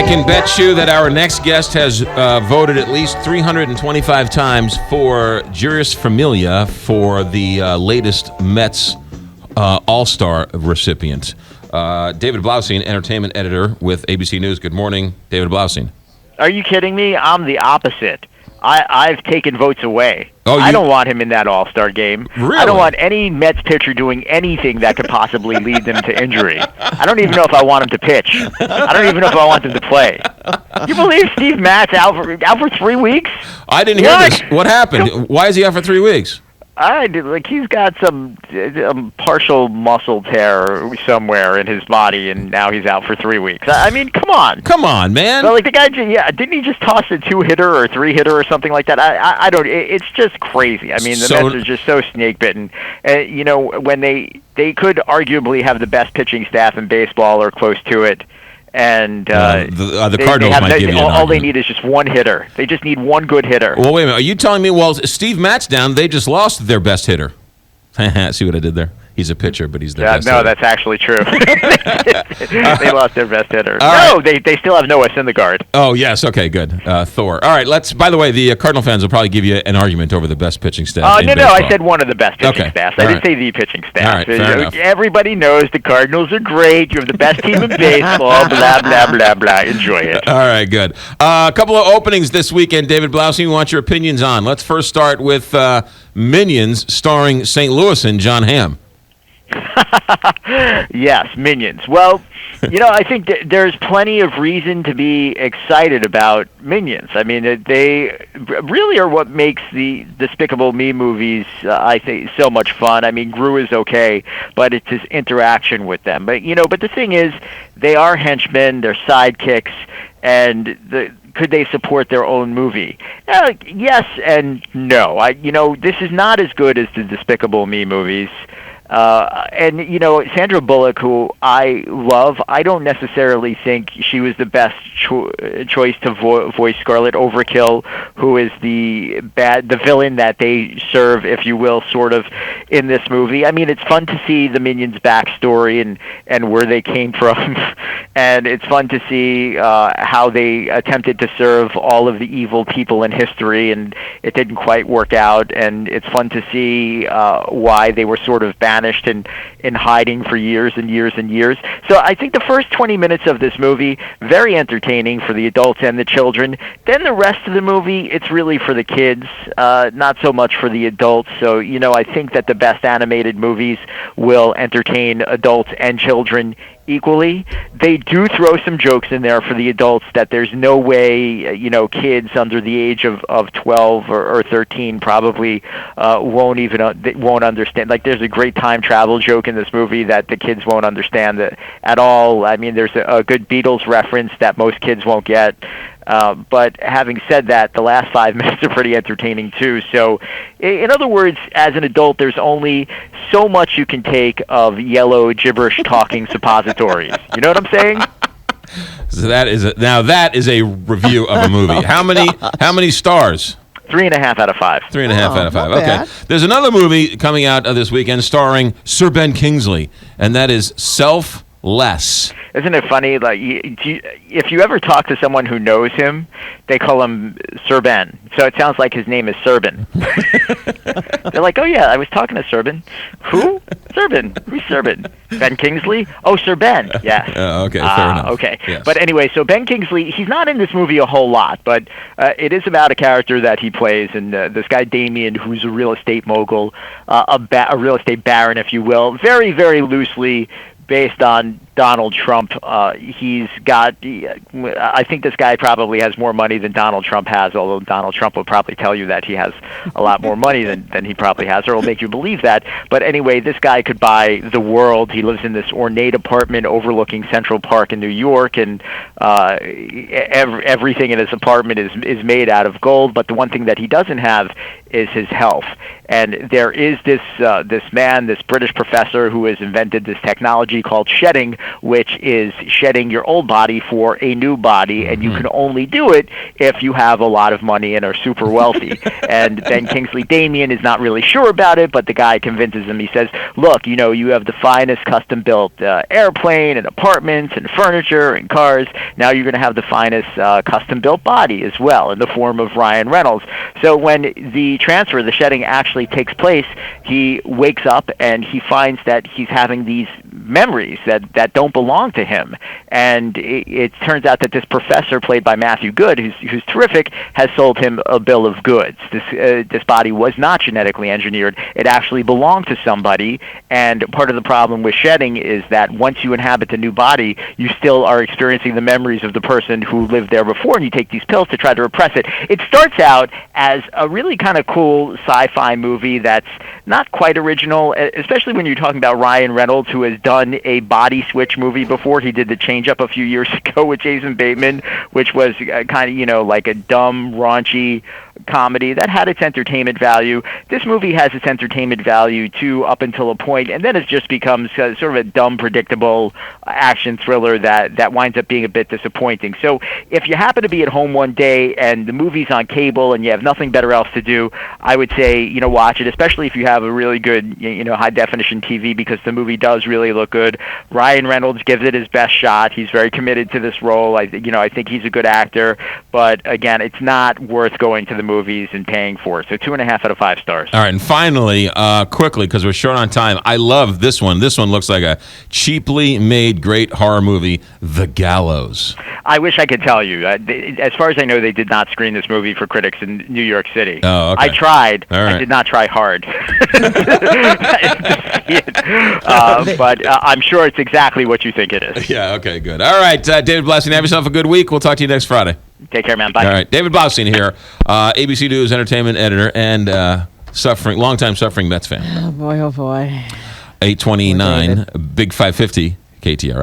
can bet you that our next guest has voted at least 325 times for Juris Familia for the latest Mets All-Star recipient. David Blaustein, entertainment editor with ABC News. Good morning, David Blaustein. Are you kidding me? I'm the opposite. I've taken votes away. Oh, I don't want him in that All-Star game. Really? I don't want any Mets pitcher doing anything that could possibly lead them to injury. I don't even know if I want him to pitch. I don't even know if I want him to play. You believe Steve Matt's out for 3 weeks? I didn't hear this. What happened? Why is he out for 3 weeks? He's got some partial muscle tear somewhere in his body, and now he's out for 3 weeks. I mean, come on. Come on, man. So, the guy, didn't he just toss a 2-hitter or a 3-hitter or something like that? I don't. It's just crazy. I mean, the Mets are just so snake bitten. When they could arguably have the best pitching staff in baseball or close to it. And the Cardinals might give you all they need is just one hitter. They just need one good hitter. Well, wait a minute. Are you telling me, Steve Matt's down, they just lost their best hitter? See what I did there? He's a pitcher, but he's their best hitter. No, that's actually true. They lost their best hitter. All right. They still have Noah Syndergaard. Oh, yes. Okay, good. Thor. All right, by the way, the Cardinal fans will probably give you an argument over the best pitching staff in baseball. I said one of the best pitching staffs. I didn't say the pitching staff. All right, fair enough. Everybody knows the Cardinals are great. You have the best team in baseball, blah, blah, blah, blah. Enjoy it. All right, good. A couple of openings this weekend, David Blaustein, we want your opinions on. Let's first start with Minions, starring St. Louis and John Hamm. Yes, Minions. Well, I think there's plenty of reason to be excited about Minions. I mean, they really are what makes the Despicable Me movies, I think, so much fun. I mean, Gru is okay, but it's his interaction with them. But the thing is, they are henchmen, they're sidekicks, and could they support their own movie? Yes and no. This is not as good as the Despicable Me movies. Sandra Bullock, who I love, I don't necessarily think she was the best choice to voice Scarlet Overkill, who is the villain that they serve, if you will, sort of, in this movie. I mean, it's fun to see the Minions' backstory and where they came from, and it's fun to see how they attempted to serve all of the evil people in history, and it didn't quite work out, and it's fun to see why they were sort of banished in hiding for years and years and years. So I think the first 20 minutes of this movie, very entertaining for the adults and the children. Then the rest of the movie, it's really for the kids, not so much for the adults. So, I think that the best animated movies will entertain adults and children equally. They do throw some jokes in there for the adults that there's no way, kids under the age of 12 or 13 probably won't understand. Like, there's a great time travel joke in this movie that the kids won't understand at all. I mean, there's a good Beatles reference that most kids won't get. But having said that, the last 5 minutes are pretty entertaining too. So, in other words, as an adult, there's only so much you can take of yellow gibberish talking suppositories. You know what I'm saying? So that is a review of a movie. How many stars? 3.5 out of 5. 3.5 out of 5. Okay. Bad. There's another movie coming out this weekend starring Sir Ben Kingsley, and that is Selfless. Isn't it funny? Like, if you ever talk to someone who knows him, they call him Sir Ben. So it sounds like his name is Serban. They're like, oh yeah, I was talking to Serban. Who? Serban. Who's Serban? Ben Kingsley? Oh, Sir Ben. Yes. Okay, fair enough. Okay. Yes. But anyway, so Ben Kingsley, he's not in this movie a whole lot, but it is about a character that he plays, and this guy Damien, who's a real estate mogul, a real estate baron, if you will, very, very loosely based on Donald Trump. I think this guy probably has more money than Donald Trump has, although Donald Trump will probably tell you that he has a lot more money than he probably has, or will make you believe that. But anyway, this guy could buy the world. He lives in this ornate apartment overlooking Central Park in New York, and everything in his apartment is made out of gold. But the one thing that he doesn't have is his health. And there is this man, this British professor, who has invented this technology called shedding, which is shedding your old body for a new body, and you can only do it if you have a lot of money and are super wealthy. And Ben Kingsley Damian is not really sure about it, but the guy convinces him. He says, look, you have the finest custom-built airplane and apartments and furniture and cars. Now you're going to have the finest custom-built body as well in the form of Ryan Reynolds. So when the transfer, the shedding actually takes place, he wakes up and he finds that he's having these memories that don't belong to him. And it turns out that this professor, played by Matthew Good, who's terrific, has sold him a bill of goods. This body was not genetically engineered. It actually belonged to somebody, and part of the problem with shedding is that once you inhabit the new body, you still are experiencing the memories of the person who lived there before, and you take these pills to try to repress it. It starts out as a really kind of cool sci-fi movie that's not quite original, especially when you're talking about Ryan Reynolds, who has done a body switch movie before. He did The Change Up a few years ago with Jason Bateman, which was kind of, like a dumb, raunchy comedy that had its entertainment value. This movie has its entertainment value too, up until a point, and then it just becomes sort of a dumb, predictable action thriller that winds up being a bit disappointing. So if you happen to be at home one day and the movie's on cable and you have nothing better else to do, I would say watch it, especially if you have a really good high definition TV, because the movie does really look good. Ryan Reynolds gives it his best shot. He's very committed to this role. I think he's a good actor, but again, it's not worth going to the movies and paying for it. So 2.5 out of 5 stars. All right, and finally, quickly, because we're short on time, I love this one. This one looks like a cheaply made great horror movie, The Gallows. I wish I could tell you. As far as I know, they did not screen this movie for critics in New York City. Oh, okay. I tried. All right. I did not try hard. But I'm sure it's exactly what you think it is. Yeah, okay, good. All right, David Blaustein, have yourself a good week. We'll talk to you next Friday. Take care, man. Bye. All right, David Blaustein here, ABC News entertainment editor and longtime suffering Mets fan. Oh, boy, oh, boy. 829, Big 550, KTRS.